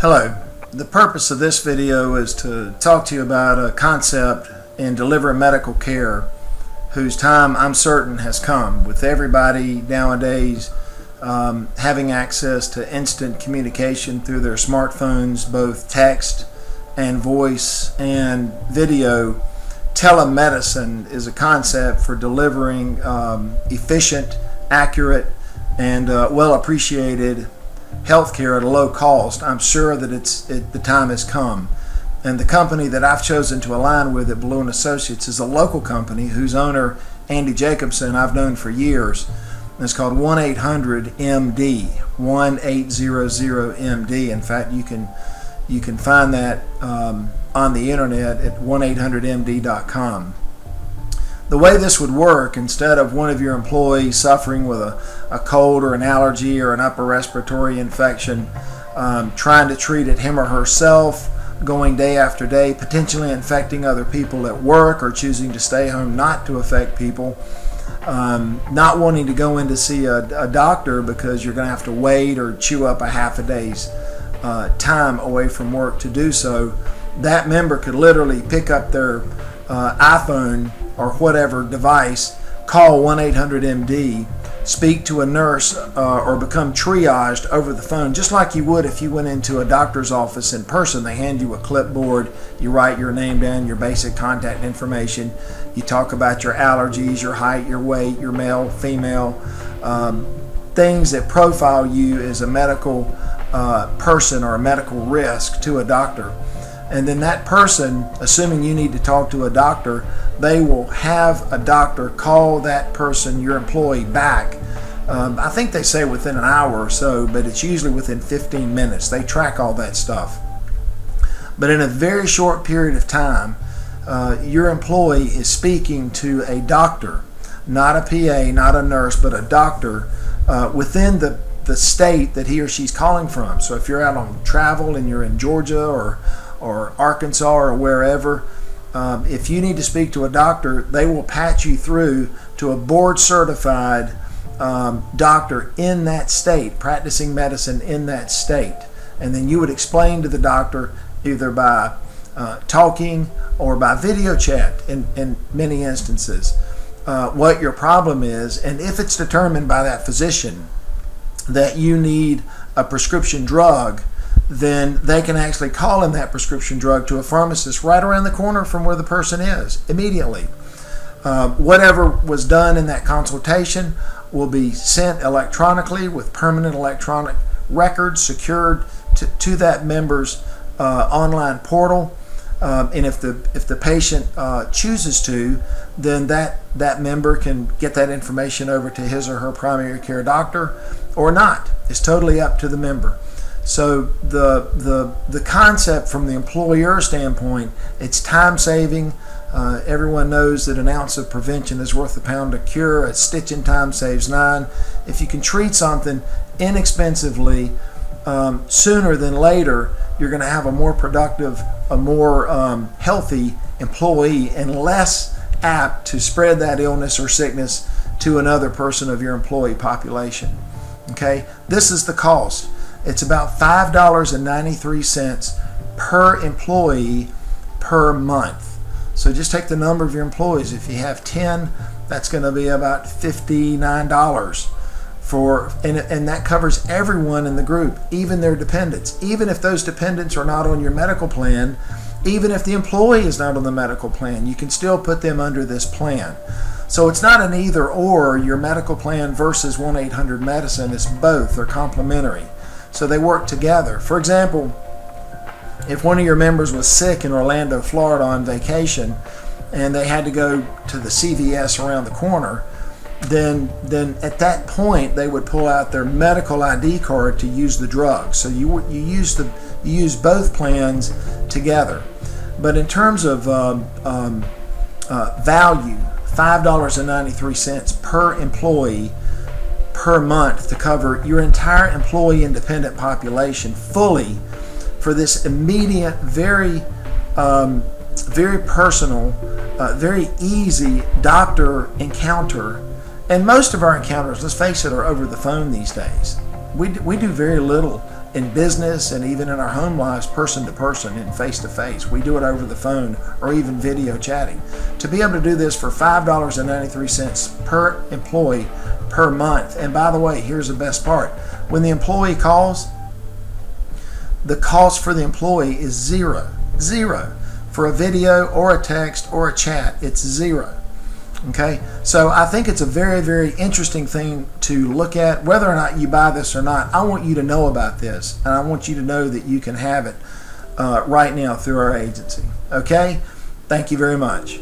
Hello. The purpose of this video is to talk to you about a concept in delivering medical care whose time I'm certain has come, with everybody nowadays having access to instant communication through their smartphones, both text and voice and video. Telemedicine is a concept for delivering efficient, accurate, and well appreciated healthcare at a low cost. I'm sure that the time has come, and the company that I've chosen to align with at Ebelue Associates is a local company whose owner, Andy Jacobson, I've known for years. It's called 1-800-MD, 1-800-MD. In fact, you can find that on the internet at 1-800-MD.com. The way this would work, instead of one of your employees suffering with a cold or an allergy or an upper respiratory infection, trying to treat it him or herself, going day after day, potentially infecting other people at work, or choosing to stay home not to affect people, not wanting to go in to see a doctor because you're going to have to wait or chew up a half a day's time away from work to do so, that member could literally pick up their iPhone or whatever device, call 1-800-MD, speak to a nurse, or become triaged over the phone, just like you would if you went into a doctor's office in person. They hand you a clipboard, you write your name down, your basic contact information, you talk about your allergies, your height, your weight, your male, female, things that profile you as a medical person or a medical risk to a doctor. And then that person, assuming you need to talk to a doctor, they will have a doctor call that person, your employee, back. I think they say within an hour or so, but it's usually within 15 minutes. They track all that stuff. But in a very short period of time, your employee is speaking to a doctor, not a PA, not a nurse, but a doctor within the state that he or she's calling from. So if you're out on travel and you're in Georgia or Arkansas or wherever, if you need to speak to a doctor, they will patch you through to a board-certified doctor in that state, practicing medicine in that state. And then you would explain to the doctor, either by talking or by video chat in many instances, what your problem is. And if it's determined by that physician that you need a prescription drug, then they can actually call in that prescription drug to a pharmacist right around the corner from where the person is immediately. Whatever was done in that consultation will be sent electronically with permanent electronic records secured to that member's online portal. And if the patient chooses to, then that member can get that information over to his or her primary care doctor or not. It's totally up to the member. So the concept from the employer standpoint, it's time saving. Everyone knows that an ounce of prevention is worth a pound of cure. A stitch in time saves 9. If you can treat something inexpensively, sooner than later, you're going to have a more productive, a more healthy employee, and less apt to spread that illness or sickness to another person of your employee population. Okay, this is the cost. It's about $5.93 per employee per month. So just take the number of your employees. If you have 10, that's going to be about $59 and that covers everyone in the group, even their dependents. Even if those dependents are not on your medical plan, even if the employee is not on the medical plan, you can still put them under this plan. So it's not an either or, your medical plan versus 1-800-Medicine. It's both. They're complementary. So they work together. For example, if one of your members was sick in Orlando, Florida on vacation, and they had to go to the CVS around the corner, then at that point they would pull out their medical ID card to use the drug. So you use both plans together. But in terms of value, $5.93 per employee per month to cover your entire employee and dependent population fully for this immediate, very personal, very easy doctor encounter. And most of our encounters, let's face it, are over the phone these days. We do very little in business and even in our home lives, person to person and face to face. We do it over the phone or even video chatting. To be able to do this for $5.93 per employee per month. And by the way, here's the best part. When the employee calls, the cost for the employee is zero. Zero. For a video or a text or a chat, it's zero. Okay, so I think it's a very, very interesting thing to look at. Whether or not you buy this or not, I want you to know about this, and I want you to know that you can have it right now through our agency. Okay, thank you very much.